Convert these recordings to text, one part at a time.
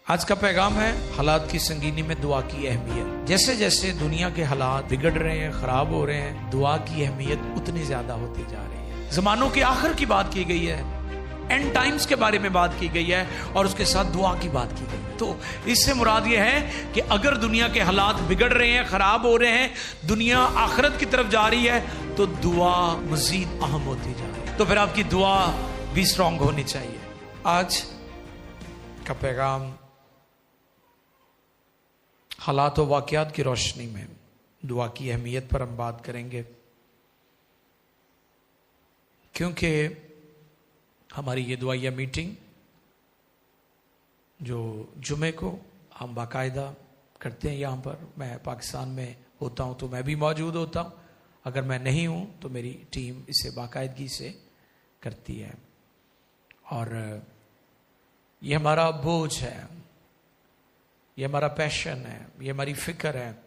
आज का पैगाम है हालात की संगीनी में दुआ की अहमियत। जैसे जैसे दुनिया के हालात बिगड़ रहे हैं, खराब हो रहे हैं, दुआ की अहमियत उतनी ज्यादा होती जा रही है। जमानों के आखिर की बात की गई है, एंड टाइम्स के बारे में बात की गई है और उसके साथ दुआ की बात की गई है। तो इससे मुराद ये है कि अगर दुनिया के हालात बिगड़ रहे हैं, खराब हो रहे हैं, दुनिया आखिरत की तरफ जा रही है, तो दुआ मजीद अहम होती जा रही है। तो फिर आपकी दुआ भी स्ट्रांग होनी चाहिए। आज का पैगाम हालात और वाक़यात की रोशनी में दुआ की अहमियत पर हम बात करेंगे, क्योंकि हमारी ये दुआया मीटिंग जो जुमे को हम बाकायदा करते हैं यहाँ पर, मैं पाकिस्तान में होता हूँ तो मैं भी मौजूद होता हूँ, अगर मैं नहीं हूँ तो मेरी टीम इसे बाकायदगी से करती है। और ये हमारा बोझ है, ये हमारा पैशन है, ये हमारी फिक्र है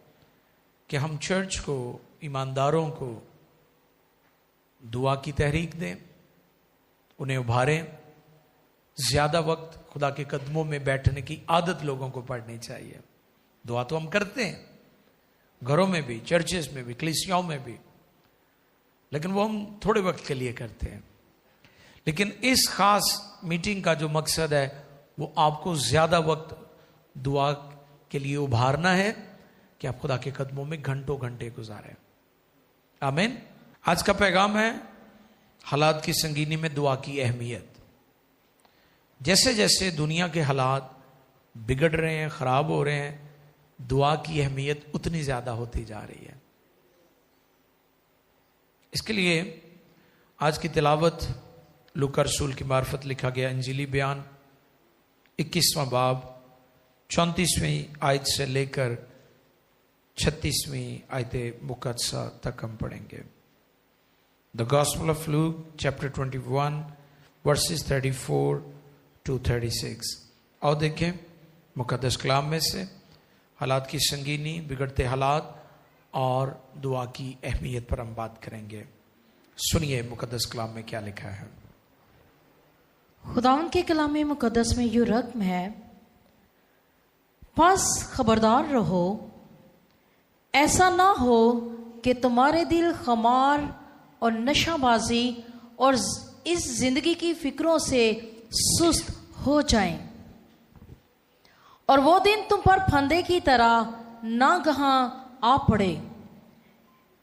कि हम चर्च को, ईमानदारों को दुआ की तहरीक दें, उन्हें उभारें। ज्यादा वक्त खुदा के कदमों में बैठने की आदत लोगों को पड़नी चाहिए। दुआ तो हम करते हैं घरों में भी, चर्चेस में भी, कलीसियाओं में भी, लेकिन वो हम थोड़े वक्त के लिए करते हैं। लेकिन इस खास मीटिंग का जो मकसद है वो आपको ज्यादा वक्त दुआ के लिए उभारना है कि आप खुदा के कदमों में घंटों घंटे गुजारें। आमीन। आज का पैगाम है हालात की संगीनी में दुआ की अहमियत। जैसे जैसे दुनिया के हालात बिगड़ रहे हैं, खराब हो रहे हैं, दुआ की अहमियत उतनी ज्यादा होती जा रही है। इसके लिए आज की तिलावत लूका रसूल की मार्फत लिखा गया इंजीली बयान 21वां बाब 34वीं आयत से लेकर 36वीं आयत मुकद्दसा तक हम पढ़ेंगे। The gospel of Luke chapter 21 versus 34 to 36। और देखें मुकद्दस कलाम में से हालात की संगीनी, बिगड़ते हालात और दुआ की अहमियत पर हम बात करेंगे। सुनिए मुकद्दस कलाम में क्या लिखा है। खुदावंद के कलाम मुकद्दस में यूं रकम है, बस खबरदार रहो, ऐसा ना हो कि तुम्हारे दिल खमार और नशाबाजी और इस जिंदगी की फिक्रों से सुस्त हो जाएं, और वो दिन तुम पर फंदे की तरह नागहां आ पड़े,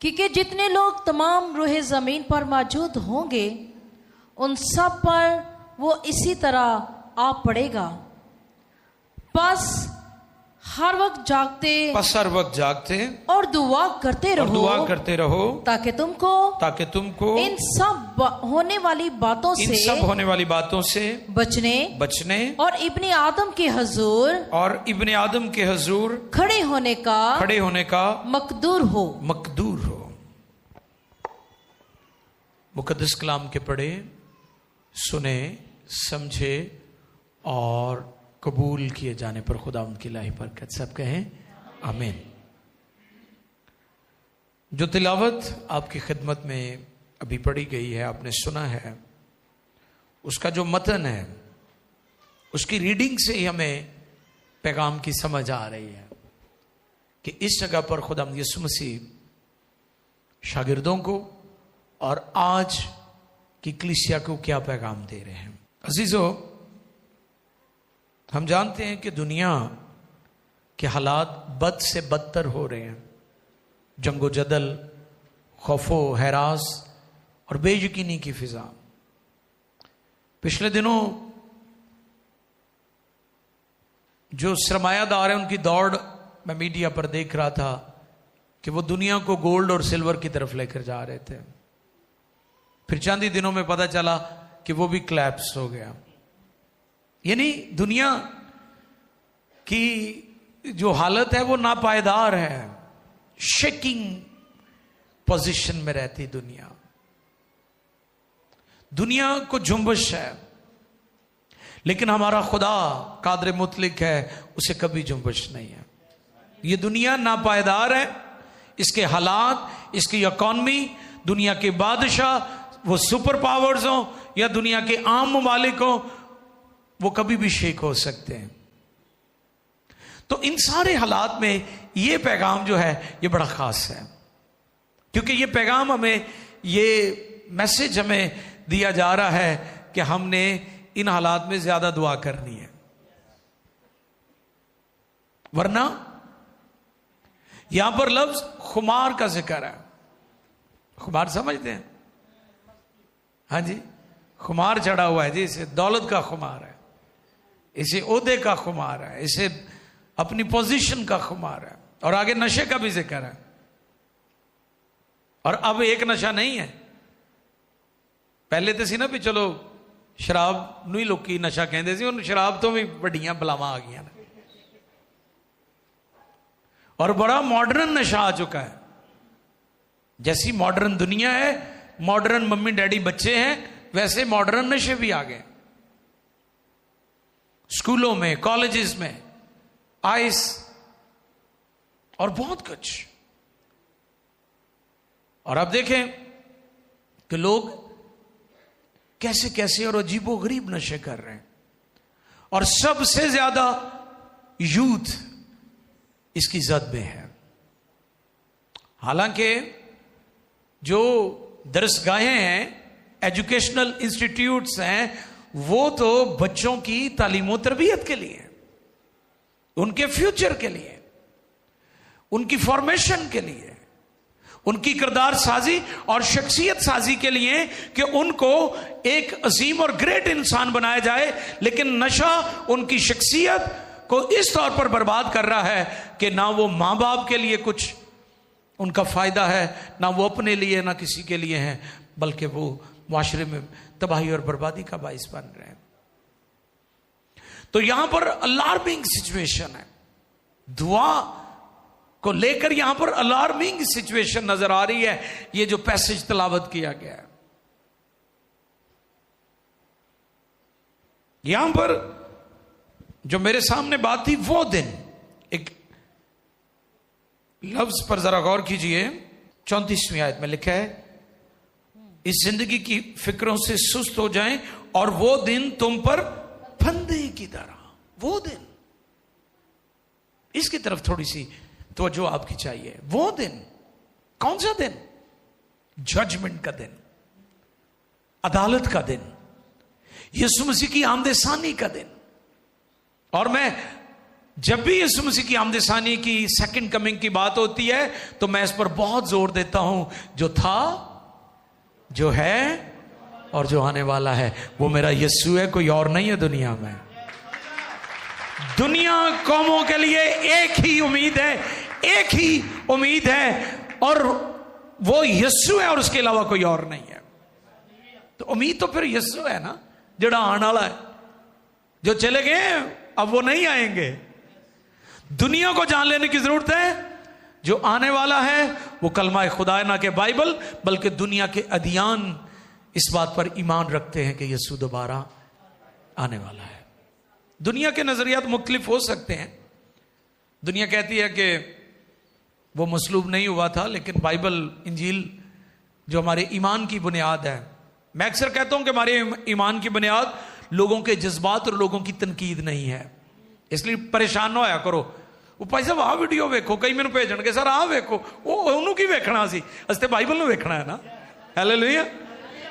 क्योंकि जितने लोग तमाम रूहे जमीन पर मौजूद होंगे उन सब पर वो इसी तरह आ पड़ेगा। बस हर वक्त जागते और दुआ करते रहो ताकि तुमको इन सब होने वाली बातों से बचने और इब्ने आदम के हुजूर खड़े होने का मकदूर हो। मुकद्दस कलाम के पढ़े, सुने, समझे और कबूल किए जाने पर खुदा उनकी इलाही बरकत। सब कहें आमीन। जो तिलावत आपकी खिदमत में अभी पढ़ी गई है, आपने सुना है, उसका जो मतन है, उसकी रीडिंग से ही हमें पैगाम की समझ आ रही है कि इस जगह पर खुदा यीशु मसीह शागिर्दों को और आज की कलीसिया को क्या पैगाम दे रहे हैं। अजीजों, हम जानते हैं कि दुनिया के हालात बद से बदतर हो रहे हैं। जंगो जदल, खौफो हैरास और बेयकीनी की फिजा। पिछले दिनों जो सरमायादार है उनकी दौड़ मैं मीडिया पर देख रहा था कि वो दुनिया को गोल्ड और सिल्वर की तरफ लेकर जा रहे थे। फिर चंद ही दिनों में पता चला कि वो भी क्लैप्स हो गया। यानी दुनिया की जो हालत है वो नापायदार है, शेकिंग पोजीशन में रहती दुनिया को जुम्बश है, लेकिन हमारा खुदा कादर मुतलिक है, उसे कभी जुम्बश नहीं है। ये दुनिया नापायदार है, इसके हालात, इसकी इकॉनमी, दुनिया के बादशाह, वो सुपर पावर्स हो या दुनिया के आम ममालिक हो, वो कभी भी शेक हो सकते हैं। तो इन सारे हालात में ये पैगाम जो है ये बड़ा खास है, क्योंकि ये पैगाम हमें, ये मैसेज हमें दिया जा रहा है कि हमने इन हालात में ज्यादा दुआ करनी है, वरना यहां पर लफ्ज खुमार का जिक्र है। खुमार समझते हैं? हाँ जी, खुमार चढ़ा हुआ है जी, इसे दौलत का खुमार है, इसे ओहदे का खुमार है, इसे अपनी पोजीशन का खुमार है, और आगे नशे का भी जिक्र है। और अब एक नशा नहीं है, पहले तो सी ना भी चलो शराब नू ही लोकी नशा कहते सी, उन शराब तो भी बड़ियां बलावां आ गई ना, और बड़ा मॉडर्न नशा आ चुका है। जैसी मॉडर्न दुनिया है, मॉडर्न मम्मी डैडी बच्चे हैं, वैसे मॉडर्न नशे भी आ गए। स्कूलों में, कॉलेजेस में आइस और बहुत कुछ। और अब देखें कि लोग कैसे कैसे और अजीबोगरीब नशे कर रहे हैं, और सबसे ज्यादा यूथ इसकी जद में है। हालांकि जो दरसगाहें हैं, एजुकेशनल इंस्टीट्यूट्स हैं, वो तो बच्चों की तालीम तरबियत के लिए, उनके फ्यूचर के लिए, उनकी फॉर्मेशन के लिए, उनकी किरदार साजी और शख्सियत साजी के लिए, कि उनको एक अजीम और ग्रेट इंसान बनाया जाए। लेकिन नशा उनकी शख्सियत को इस तौर पर बर्बाद कर रहा है कि ना वो मां बाप के लिए कुछ उनका फायदा है, ना वो अपने लिए, ना किसी के लिए है, बल्कि वो माशरे में तबाही और बर्बादी का बाइस बन रहे हैं। तो यहां पर अलार्मिंग सिचुएशन है, दुआ को लेकर यहां पर अलार्मिंग सिचुएशन नजर आ रही है। ये जो पैसेज तलावत किया गया है, यहां पर जो मेरे सामने बात थी, वो दिन, एक लफ्ज पर जरा गौर कीजिए। 34वीं आयत में लिखा है, इस जिंदगी की फिक्रों से सुस्त हो जाएं और वो दिन तुम पर फंदे की तरह। वो दिन, इसकी तरफ थोड़ी सी तवज्जो आपकी चाहिए। वो दिन, कौन सा दिन? जजमेंट का दिन, अदालत का दिन, यीशु मसीह की आमदसानी का दिन। और मैं जब भी यीशु मसीह की आमदसानी की, सेकंड कमिंग की बात होती है, तो मैं इस पर बहुत जोर देता हूं, जो था, जो है और जो आने वाला है, वो मेरा यीशु है, कोई और नहीं है दुनिया में। दुनिया कौमों के लिए एक ही उम्मीद है, एक ही उम्मीद है, और वो यीशु है, और उसके अलावा कोई और नहीं है। तो उम्मीद तो फिर यीशु है ना, जड़ा आने वाला है। जो चले गए अब वो नहीं आएंगे। दुनिया को जान लेने की जरूरत है, जो आने वाला है वो कलमा खुदा ना के बाइबल, बल्कि दुनिया के अदियान इस बात पर ईमान रखते हैं कि यीशु दोबारा आने वाला है। दुनिया के नजरियात मुख्तलिफ हो सकते हैं। दुनिया कहती है कि वो मसलूब नहीं हुआ था, लेकिन बाइबल, इंजील जो हमारे ईमान की बुनियाद है, मैं अक्सर कहता हूं कि हमारे ईमान की बुनियाद लोगों के जज्बात और लोगों की तनकीद नहीं है। इसलिए परेशान ना होया करो, वो भाई साहब आ वीडियो वेखो, कई मैंने भेजणगे सर आ वेखो, वो उन्होंने की वेखना सी, असते बाइबल में वेखना है ना। हालेलुया।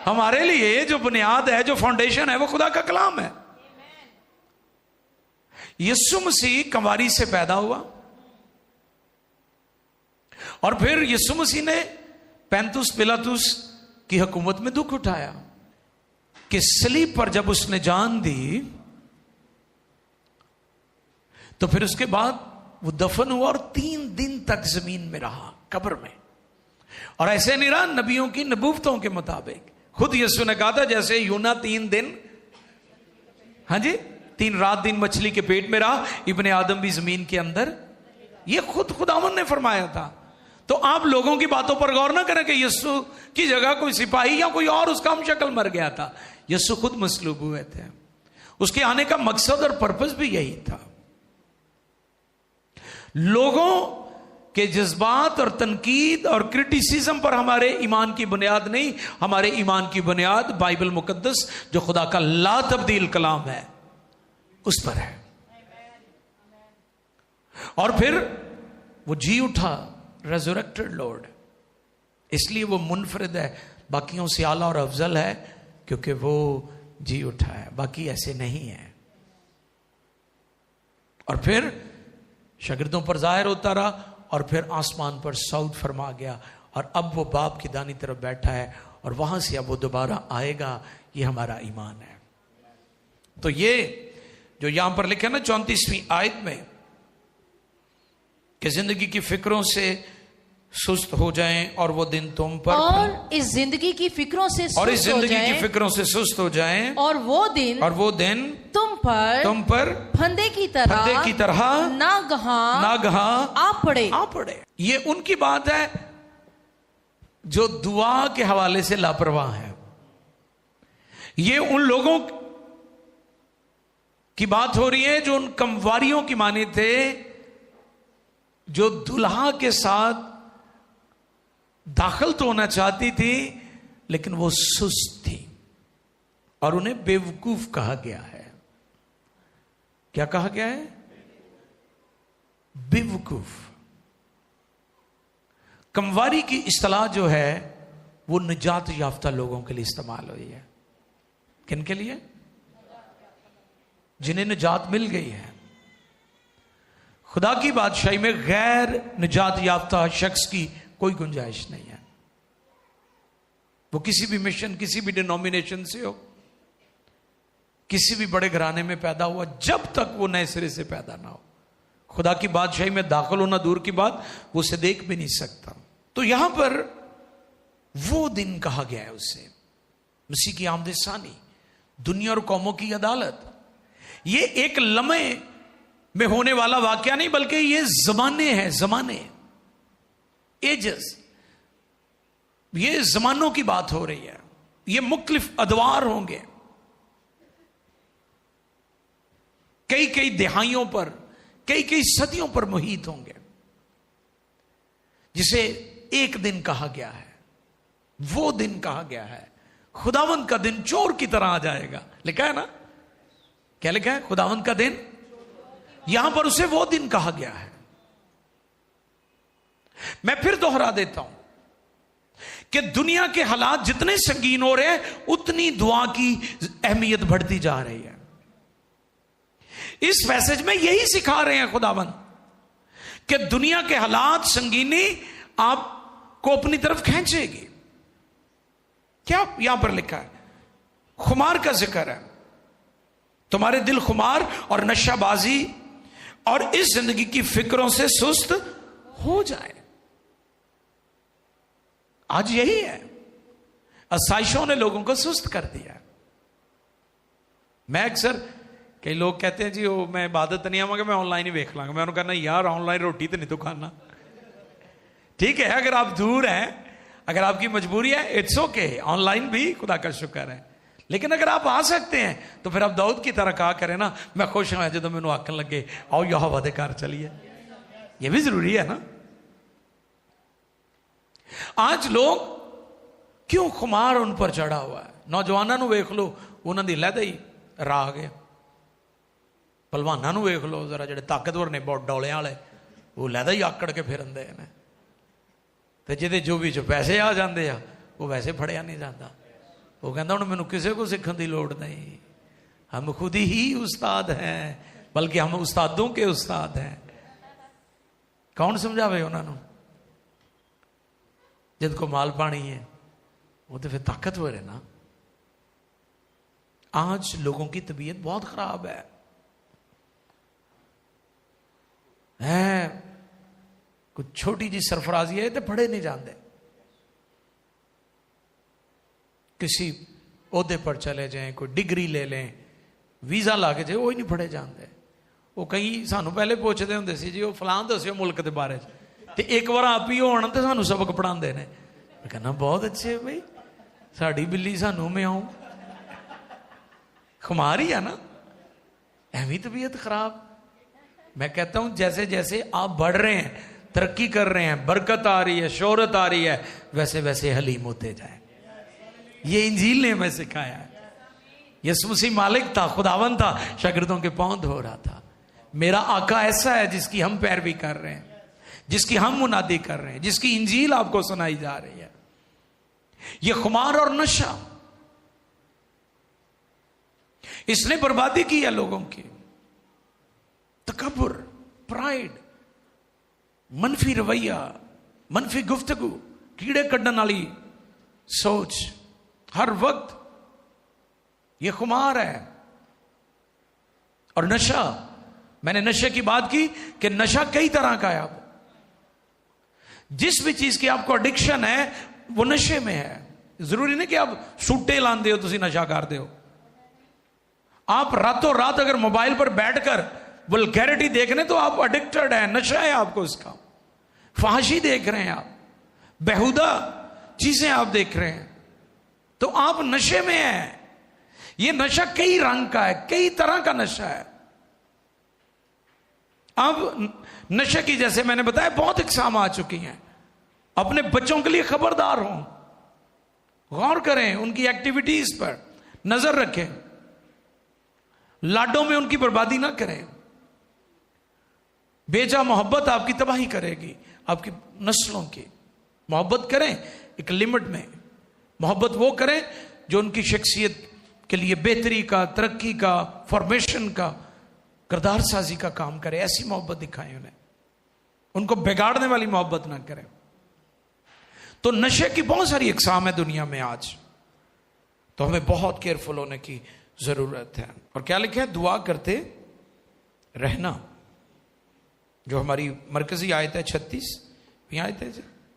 हमारे लिए जो बुनियाद है, जो फाउंडेशन है, वो खुदा का कलाम है। यीशु मसीह कंवारी से पैदा हुआ, और फिर यीशु मसीह ने पैंतुस पिलातुस की हुकूमत में दुख उठाया कि सलीब पर जब उसने जान दी, तो फिर उसके बाद वो दफन हुआ और 3 दिन तक जमीन में रहा, कब्र में। और ऐसे नहीं रहा, नबियों की नबूवतों के मुताबिक। खुद यीशु ने कहा था, जैसे यूना 3 दिन, हाँ जी, 3 रात दिन मछली के पेट में रहा, इब्ने आदम भी जमीन के अंदर। ये खुद खुदावन ने फरमाया था। तो आप लोगों की बातों पर गौर ना करें कि यीशु की जगह कोई सिपाही या कोई और उसका हम शक्ल मर गया था। यीशु खुद मसलूब हुए थे। उसके आने का मकसद और पर्पस भी यही था। लोगों के जज्बात और तनकीद और क्रिटिसिज्म पर हमारे ईमान की बुनियाद नहीं, हमारे ईमान की बुनियाद बाइबल मुकद्दस, जो खुदा का ला तब्दील कलाम है, उस पर है। और फिर वो जी उठा, रेजरेक्टेड लॉर्ड। इसलिए वो मुनफरिद है, बाकियों से आला और अफजल है, क्योंकि वो जी उठा है, बाकी ऐसे नहीं है। और फिर शागिर्दों पर जाहिर होता रहा, और फिर आसमान पर सऊद फरमा गया, और अब वो बाप की दानी तरफ बैठा है, और वहां से अब वो दोबारा आएगा। ये हमारा ईमान है। तो ये जो यहां पर लिखा ना 34वीं आयत में कि जिंदगी की फिक्रों से सुस्त हो जाएं और वो दिन तुम पर, और इस जिंदगी की फिक्रों से और इस जिंदगी की फिक्रों से सुस्त हो जाएं, और वो दिन तुम पर फंदे की तरह नागहां आ पड़े। ये उनकी बात है जो दुआ के हवाले से लापरवाह है। ये उन लोगों की बात हो रही है जो उन कमवारियों की माने थे, जो दुल्हा के साथ दाखिल तो होना चाहती थी, लेकिन वो सुस्त थी, और उन्हें बेवकूफ कहा गया है। क्या कहा गया है? बेवकूफ। कमवारी की इस्तेलाह जो है वो निजात याफ्ता लोगों के लिए इस्तेमाल हुई है। किन के लिए? जिन्हें निजात मिल गई है। खुदा की बादशाही में गैर निजात याफ्ता शख्स की कोई गुंजाइश नहीं है। वो किसी भी मिशन, किसी भी डिनोमिनेशन से हो, किसी भी बड़े घराने में पैदा हुआ, जब तक वो नए सिरे से पैदा ना हो, खुदा की बादशाही में दाखिल होना दूर की बात, वो उसे देख भी नहीं सकता। तो यहां पर वो दिन कहा गया है उससे, मसीह की आमद सानी, दुनिया और कौमों की अदालत। ये एक लम्हे में होने वाला वाकया नहीं, बल्कि ये जमाने हैं, जमाने, एजेस। ये जमानों की बात हो रही है। ये मुख्तलिफ अदवार होंगे, कई कई दिहाइयों पर, कई कई सदियों पर मुहित होंगे, जिसे एक दिन कहा गया है। वो दिन कहा गया है, खुदावंद का दिन चोर की तरह आ जाएगा। लिखा है ना, क्या लिखा है? खुदावंद का दिन। यहां पर उसे वो दिन कहा गया है। मैं फिर दोहरा देता हूं कि दुनिया के हालात जितने संगीन हो रहे हैं, उतनी दुआ की अहमियत बढ़ती जा रही है। इस मैसेज में यही सिखा रहे हैं खुदावंद कि दुनिया के हालात, संगीनी आपको अपनी तरफ खींचेगी। क्या यहां पर लिखा है? खुमार का जिक्र है। तुम्हारे दिल खुमार और नशाबाजी और इस जिंदगी की फिक्रों से सुस्त हो जाए। आज यही है, आसाइशों ने लोगों को सुस्त कर दिया। मैं अक्सर, कई लोग कहते हैं जी वो मैं इबादत नहीं आवांगा, मैं ऑनलाइन ही देख लांगा। मैं उन्होंने कहना यार ऑनलाइन रोटी तो नहीं तो खाना। ठीक है, अगर आप दूर हैं, अगर आपकी मजबूरी है, इट्स ओके, ऑनलाइन भी खुदा का शुक्र है। लेकिन अगर आप आ सकते हैं तो फिर आप दाऊद की तरह कहा करें ना, मैं खुश हूं जो मैनू आखन लगे आओ यहोवा दे घर चलिए। यह भी जरूरी है ना। आज लोग क्यों खुमार उन पर चढ़ा हुआ है। नौजवानों वेख लो, उन्होंने दी लैदा ही राह आ गया। पहलवानों वेख लो जरा, जेडे ताकतवर ने बहुत डोलियां वाले, वो लैदा ही आकड़ के फिरंदे ने, ते जिहदे जो भी पैसे आ जाते हैं वो वैसे फड़िया नहीं जाता। वो कहता हूं मैनू किसी को सीखने की लोड़ नहीं, हम खुद ही उस्ताद हैं, बल्कि हम उस्तादों के उस्ताद हैं। कौन समझावे उन्होंने? जिद को माल पानी है वो तो फिर ताकतवर है ना। आज लोगों की तबीयत बहुत खराब है। कुछ छोटी जी सरफराजी है तो पढ़े नहीं जाते, किसी ओहदे पर चले जाएं, कोई डिग्री ले लें, वीजा ला के जाए, वो ही नहीं पढ़े जाते। वो कई सानू पहले पूछते होंगे सी जी वो फलां दस्यो मुल्क के बारे ते एक बार आप ही होना तो सानू सबक पढ़ाते हैं। मैं कहना बहुत अच्छे भाई, साड़ी बिल्ली सानू में आऊं, खुमार ही है ना, एवं तबीयत खराब। मैं कहता हूं जैसे जैसे आप बढ़ रहे हैं, तरक्की कर रहे हैं, बरकत आ रही है, शोहरत आ रही है, वैसे वैसे हलीम होते जाए। ये इंजील ने हमें सिखाया है। यीशु मसीह मालिक था, खुदावन था, शागिर्दों के पांव धो रहा था। मेरा आका ऐसा है जिसकी हम पैरवी कर रहे हैं, जिसकी हम मुनादी कर रहे हैं, जिसकी इंजील आपको सुनाई जा रही है। ये खुमार और नशा, इसने बर्बादी की है लोगों की। तकब्बुर, प्राइड, मनफी रवैया, मनफी गुफ्तगू, कीड़े कड्डन वाली सोच, हर वक्त ये खुमार है। और नशा, मैंने नशे की बात की कि नशा कई तरह का है। आप जिस भी चीज की आपको एडिक्शन है वो नशे में है। जरूरी नहीं कि आप सूटे लांदे हो तो नशा करते हो। आप रातों रात अगर मोबाइल पर बैठकर वल्गैरिटी देखने तो आप एडिक्टेड है, नशा है आपको उसका। फहाशी देख रहे हैं आप, बेहुदा चीजें आप देख रहे हैं, तो आप नशे में हैं। ये नशा कई रंग का है, कई तरह का नशा है। अब नशे की, जैसे मैंने बताया, बहुत इकसाम आ चुकी हैं। अपने बच्चों के लिए खबरदार हों, गौर करें, उनकी एक्टिविटीज पर नजर रखें, लाडों में उनकी बर्बादी ना करें। बेजा मोहब्बत आपकी तबाही करेगी, आपकी नस्लों की। मोहब्बत करें एक लिमिट में, मोहब्बत वो करें जो उनकी शख्सियत के लिए बेहतरी का, तरक्की का, फॉर्मेशन का, किरदार साजी का काम करे। ऐसी मोहब्बत दिखाएं उन्हें, उनको बिगाड़ने वाली मोहब्बत ना करें। तो नशे की बहुत सारी इकसाम है दुनिया में आज, तो हमें बहुत केयरफुल होने की जरूरत है। और क्या लिखा है? दुआ करते रहना, जो हमारी मरकजी आयत है 36 आयत है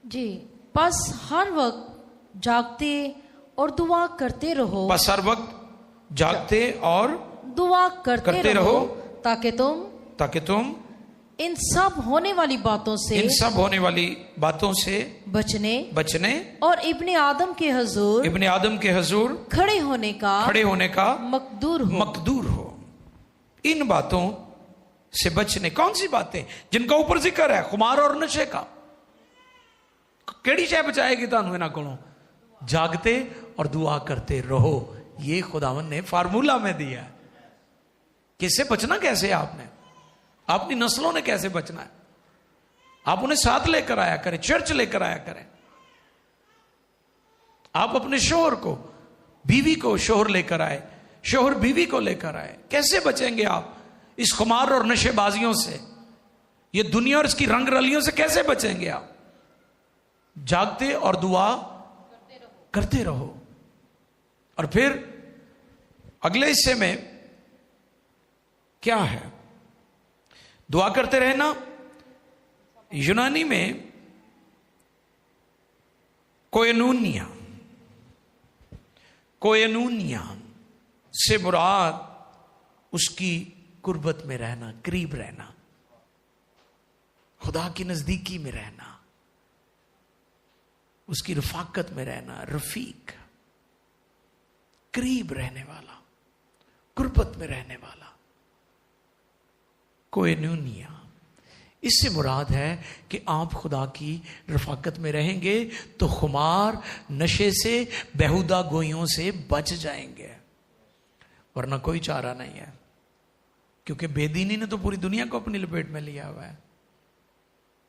जी। बस हर वक्त जागते और दुआ करते रहो। बस हर वक्त जागते और दुआ करते रहो ताकि तुम इन सब होने वाली बातों से बचने और इब्ने आदम के हजूर खड़े होने का मकदूर हो। इन बातों से बचने, कौन सी बातें? जिनका ऊपर जिक्र है, खुमार और नशे का। केड़ी शय बचाएगी तानू इन्हां कोलों? जागते और दुआ करते रहो। ये खुदावन ने फार्मूला में दिया है। किससे बचना कैसे है आपने? अपनी नस्लों ने कैसे बचना है? आप उन्हें साथ लेकर आया करें, चर्च लेकर आया करें। आप अपने शोहर को, बीवी को शोहर लेकर आए, शोहर बीवी को लेकर आए। कैसे बचेंगे आप इस खुमार और नशेबाजियों से? ये दुनिया और इसकी रंग रलियों से कैसे बचेंगे आप? जागते और दुआ करते रहो। और फिर अगले हिस्से में क्या है? दुआ करते रहना यूनानी में कोयनूनिया से मुराद उसकी कुर्बत में रहना, करीब रहना, खुदा की नजदीकी में रहना, उसकी रफाकत में रहना। रफीक, करीब रहने वाला, कुर्बत में रहने वाला, कोयनूनिया। इससे मुराद है कि आप खुदा की रफाकत में रहेंगे तो खुमार, नशे से, बेहुदा गोइयों से बच जाएंगे, वरना कोई चारा नहीं है। क्योंकि बेदीनी ने तो पूरी दुनिया को अपनी लपेट में लिया हुआ है।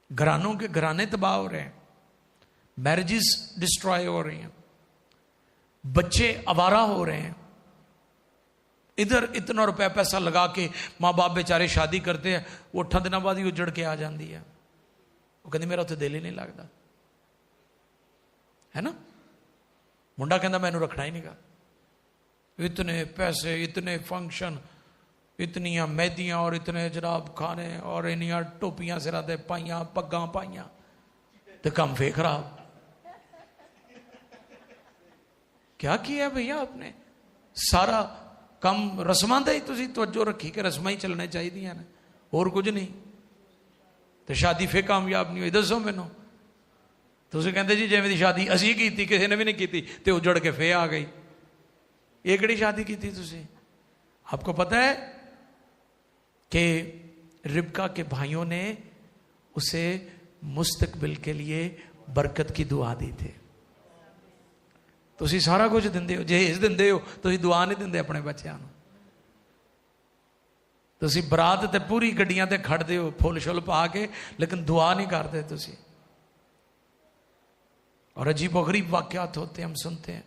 घरानों के घराने तबाह हो रहे हैं, मैरिजेस डिस्ट्रॉय हो रही हैं, बच्चे आवारा हो रहे हैं। इधर इतना रुपया पैसा लगा के माँ बाप बेचारे शादी करते हैं, वो 8 दिन बाद ही उजड़ के आ जाती है। वो कहते मेरा तो दिल ही नहीं लगता, है ना। मुंडा कहता मैनू रखना ही नहीं गा। इतने पैसे, इतने फंक्शन, इतनियां मेहदियां और इतने जनाब खाने और इनिया टोपियां सिरा ते पाइयां, पग्गां पाइयां, तो कम फे खराब। क्या किया भैया आपने? सारा कम रस्मां दा ही तुसीं तवज्जो रखी कि रस्मां ही चलने चाहिए ने, और कुछ नहीं। तो शादी फिर कामयाब नहीं हुई। दसो मैनू, तुसीं कहंदे जी जिवें दी शादी असीं कीती किसी ने भी नहीं की ते उजड़ के फिर आ गई। ये किहड़ी शादी की तुसीं? आपको पता है कि रिबका के भाइयों ने उसे मुस्तकबिल के लिए बरकत की दुआ दी थी। तुसीं सारा कुछ दिंदे हो, जहेज दिंदे हो, तुसीं दुआ नहीं दिंदे अपने बच्चों को। ਤੁਸੀਂ ਬਰਾਤ ਤੇ ਪੂਰੀ ਗੱਡੀਆਂ ਤੇ ਖੜਦੇ ਹੋ ਫੁੱਲ ਸ਼ੁੱਲ ਪਾ ਕੇ, लेकिन दुआ नहीं करते तुसी। और अजीबोगरीब वाकयात होते हैं, हम सुनते हैं।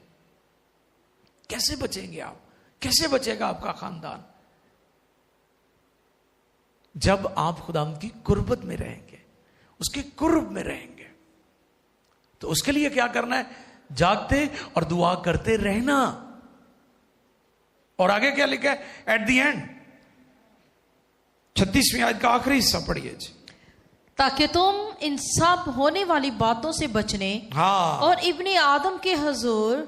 कैसे बचेंगे आप, कैसे बचेगा आपका खानदान? जब आप खुदावंद की कुर्बत में रहेंगे, उसके कुर्ब में रहेंगे। तो उसके लिए क्या करना है? जागते और दुआ करते रहना। और आगे क्या लिखा है एट द एंड? 36वीं आयत का आखिरी हिस्सा पढ़िए जी। ताकि तुम इन सब होने वाली बातों से बचने हाँ, और इब्ने आदम के हुजूर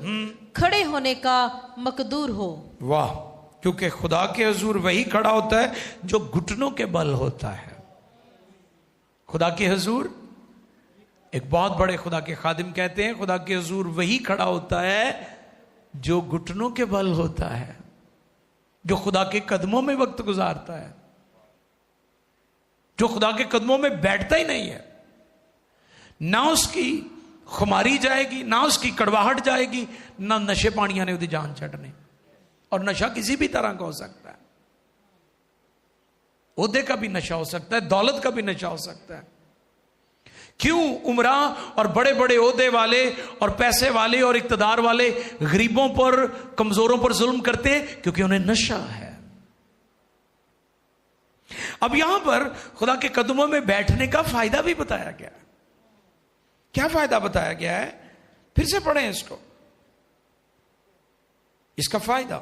खड़े होने का मकदूर हो। वाह, क्योंकि खुदा के हुजूर वही खड़ा होता है जो घुटनों के बल होता है। खुदा के हुजूर, एक बहुत बड़े खुदा के खादिम कहते हैं, खुदा के हुजूर वही खड़ा होता है जो घुटनों के बल होता है, जो खुदा के कदमों में वक्त गुजारता है, जो खुदा के कदमों में बैठता ही नहीं है। ना उसकी खुमारी जाएगी, ना उसकी कड़वाहट जाएगी, ना नशे पानियां ने उसकी जान छड़ने। और नशा किसी भी तरह का हो सकता है, ओहदे का भी नशा हो सकता है, दौलत का भी नशा हो सकता है। क्यों उमरा और बड़े बड़े ओहदे वाले और पैसे वाले और इक्तदार वाले गरीबों पर, कमजोरों पर जुल्म करते हैं? क्योंकि उन्हें नशा है। अब यहां पर खुदा के कदमों में बैठने का फायदा भी बताया गया है। क्या फायदा बताया गया है? फिर से पढ़ें इसको, इसका फायदा।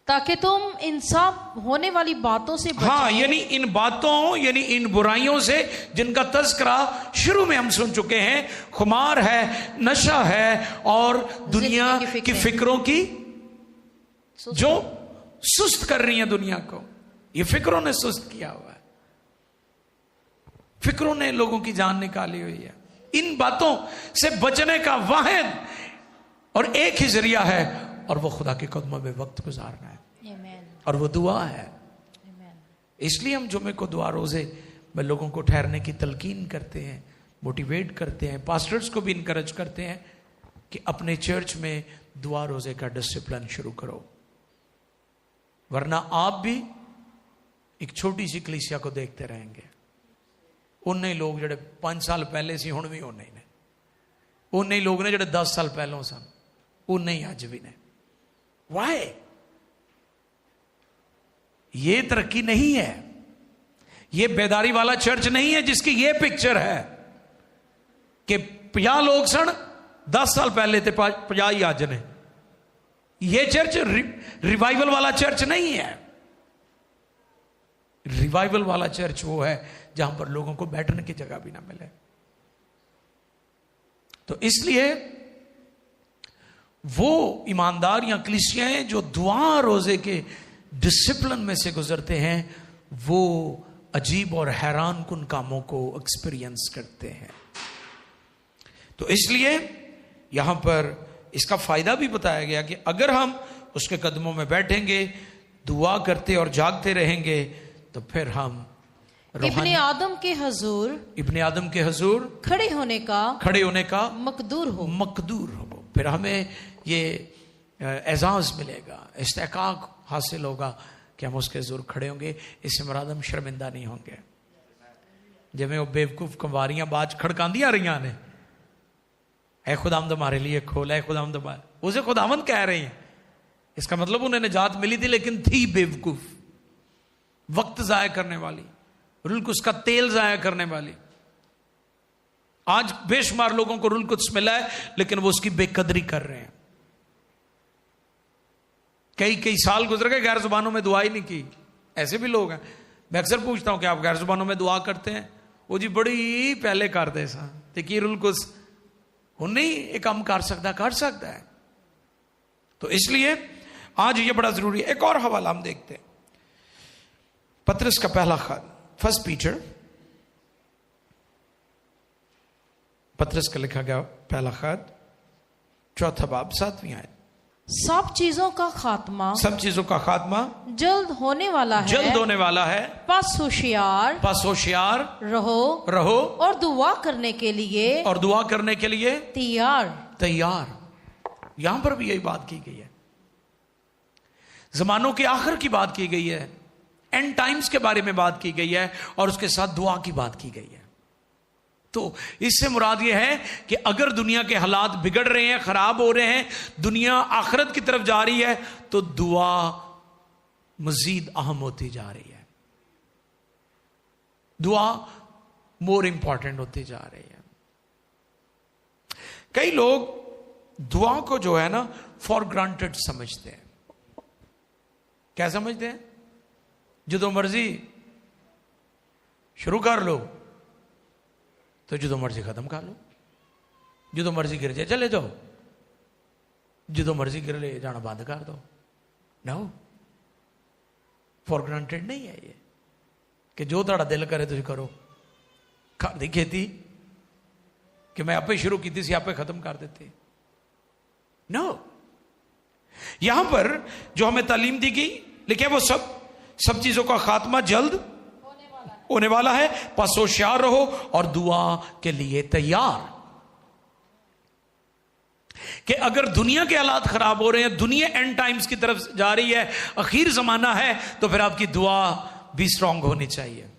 ताकि तुम इन सब होने वाली बातों से बचो। हाँ, यानी इन बातों, यानी इन बुराइयों से जिनका तज़किरा शुरू में हम सुन चुके हैं। खुमार है, नशा है और दुनिया की फिक्रों की जो सुस्त कर रही है दुनिया को। ये फिक्रों ने सुस्त किया हुआ है, फिक्रों ने लोगों की जान निकाली हुई है। इन बातों से बचने का वाहिद और एक ही जरिया है, और वो खुदा के कदमों में वक्त गुजारना है, और वो दुआ है। इसलिए हम जुमे को दुआ रोजे में लोगों को ठहरने की तलकीन करते हैं, मोटिवेट करते हैं, पास्टर्स को भी इनकरेज करते हैं कि अपने चर्च में दुआ रोजे का डिसिप्लिन शुरू करो। वरना आप भी एक छोटी सी कलीसिया को देखते रहेंगे। उन्ने लोग जड़े 5 साल पहले सी हुण भी उन्ने ही ने, उन्ने ही लोग ने जड़े 10 साल पहलों सन, उन्ने ही अज भी ने। वाई? ये तरक्की नहीं है, ये बेदारी वाला चर्च नहीं है जिसकी ये पिक्चर है कि 50 लोग सन 10 साल पहले थे, 50 ही अज ने। ये चर्च रिवाइवल वाला चर्च नहीं है। रिवाइवल वाला चर्च वो है जहां पर लोगों को बैठने की जगह भी ना मिले। तो इसलिए वो ईमानदार या कलीसियाएं जो दुआ रोजे के डिसिप्लिन में से गुजरते हैं, वो अजीब और हैरान कुन कामों को एक्सपीरियंस करते हैं। तो इसलिए यहां पर इसका फायदा भी बताया गया कि अगर हम उसके कदमों में बैठेंगे, दुआ करते और जागते रहेंगे, तो फिर हम इब्ने आदम के हुजूर खड़े होने का मकदूर हो। फिर हमें ये एजाज मिलेगा, इस्तेकाक हासिल होगा कि हम उसके हुजूर खड़े होंगे। इससे मुराद हम शर्मिंदा नहीं होंगे। जिवें वो बेवकूफ कंवारियां बाज खड़कांदियां रही ने, ऐ खुदावंद हमारे लिए खोला है, खुदावंद हमारे, उसे खुदावंद कह रही हैं। इसका मतलब उन्हें निजात मिली थी, लेकिन थी बेवकूफ, वक्त जाया करने वाली, रुल्कुस का तेल जाया करने वाली। आज बेशुमार लोगों को रुल्कुस मिला है, लेकिन वो उसकी बेकदरी कर रहे हैं। कई साल गुजर गए, गैर जुबानों में दुआ ही नहीं की। ऐसे भी लोग हैं। मैं अक्सर पूछता हूं कि आप गैर जुबानों में दुआ करते हैं? वो जी बड़ी पहले करते सा, कि रुल्कुस हूं नहीं एक काम कर सकता है। तो इसलिए आज ये बड़ा जरूरी है। एक और हवाला हम देखते हैं, पतरस का पहला खत, 1 पीटर, पतरस का लिखा गया पहला खत, 4 बाब 7वीं आयत। सब चीजों का खात्मा जल्द होने वाला है। बस होशियार रहो और दुआ करने के लिए तैयार। यहां पर भी यही बात की गई है। जमानों के आखिर की बात की गई है। एंड टाइम्स के बारे में बात की गई है और उसके साथ दुआ की बात की गई है। तो इससे मुराद यह है कि अगर दुनिया के हालात बिगड़ रहे हैं, खराब हो रहे हैं, दुनिया आखिरत की तरफ जा रही है, तो दुआ मजीद अहम होती जा रही है, दुआ मोर इंपॉर्टेंट होती जा रही है। कई लोग दुआ को जो है ना फॉर ग्रांटेड समझते हैं। क्या समझते हैं? जो मर्जी शुरू कर लो तो जो मर्जी खत्म कर लो, जो मर्जी गिर जाए चले जाओ, जो मर्जी गिर ले जाना बंद कर दो। नो, फॉर ग्रांटेड नहीं है ये कि जो ਤੁਹਾਡਾ दिल करे तुम करो। घर की खेती कि मैं आपे शुरू की थी आपे खत्म कर देते। नो, यहां पर जो हमें तालीम दी गई लिखा वो सब चीजों का खात्मा जल्द होने वाला है, बस होशियार रहो और दुआ के लिए तैयार। कि अगर दुनिया के हालात खराब हो रहे हैं, दुनिया एंड टाइम्स की तरफ जा रही है, आखिर जमाना है, तो फिर आपकी दुआ भी स्ट्रांग होनी चाहिए।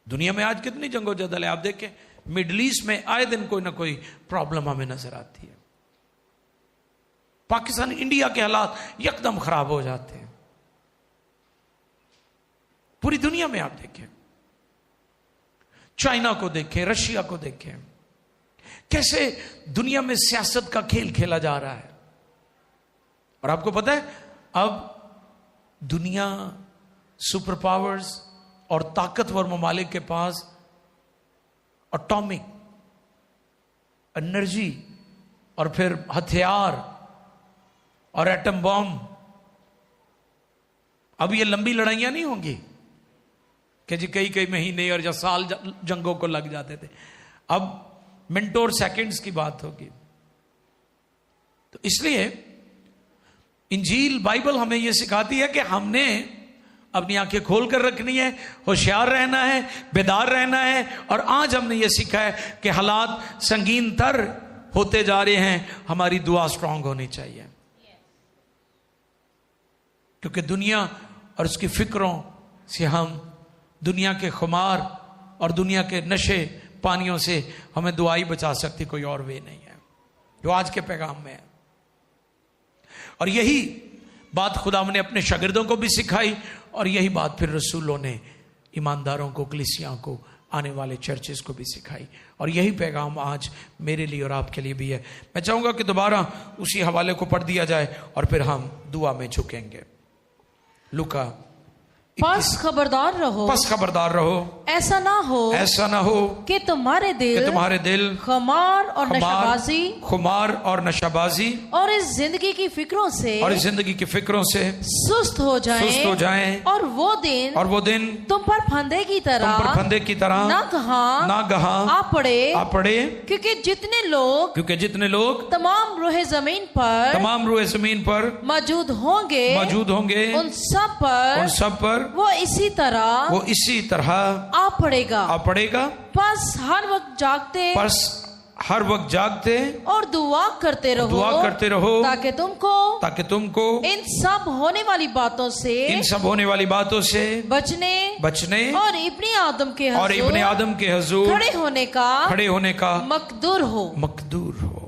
दुनिया में आज कितनी जंगोजदल है, आप देखें मिडल ईस्ट में आए दिन कोई ना कोई प्रॉब्लम हमें नजर आती है। पाकिस्तान इंडिया के हालात यकदम खराब हो जाते हैं। पूरी दुनिया में आप देखें, चाइना को देखें, रशिया को देखें, कैसे दुनिया में सियासत का खेल खेला जा रहा है। और आपको पता है अब दुनिया सुपर पावर्स और ताकतवर ममालिक के पास एटॉमिक एनर्जी और फिर हथियार और एटम बॉम्ब। अब ये लंबी लड़ाइयां नहीं होंगी कि जी कई महीने और या साल जंगों को लग जाते थे, अब मिनटों और सेकंड्स की बात होगी। तो इसलिए इंजील बाइबल हमें यह सिखाती है कि हमने अपनी आंखें खोलकर रखनी है, होशियार रहना है, बेदार रहना है। और आज हमने यह सीखा है कि हालात संगीन तर होते जा रहे हैं, हमारी दुआ स्ट्रांग होनी चाहिए, क्योंकि दुनिया और उसकी फिक्रों से हम दुनिया के खुमार और दुनिया के नशे पानियों से हमें दुआई बचा सकती कोई और वे नहीं है, जो आज के पैगाम में है। और यही बात खुदा ने अपने शागिर्दों को भी सिखाई और यही बात फिर रसूलों ने ईमानदारों को, कलीसिया को, आने वाले चर्चेस को भी सिखाई। और यही पैगाम आज मेरे लिए और आपके लिए भी है। मैं चाहूंगा कि दोबारा उसी हवाले को पढ़ दिया जाए और फिर हम दुआ में झुकेंगे। लूका बस खबरदार रहो, ऐसा ना हो कि तुम्हारे दिल खुमार और नशाबाजी और इस जिंदगी की फिक्रों से सुस्त हो जाएं और वो दिन तुम पर फंदे की तरह ना कहां आ पड़े, क्योंकि जितने लोग तमाम रूहे जमीन पर मौजूद होंगे उन सब पर वो इसी तरह आ पड़ेगा। बस हर वक्त जागते और दुआ करते रहो ताकि तुमको इन सब होने वाली बातों से बचने और इब्ने आदम के हुजूर खड़े होने का मकदूर हो।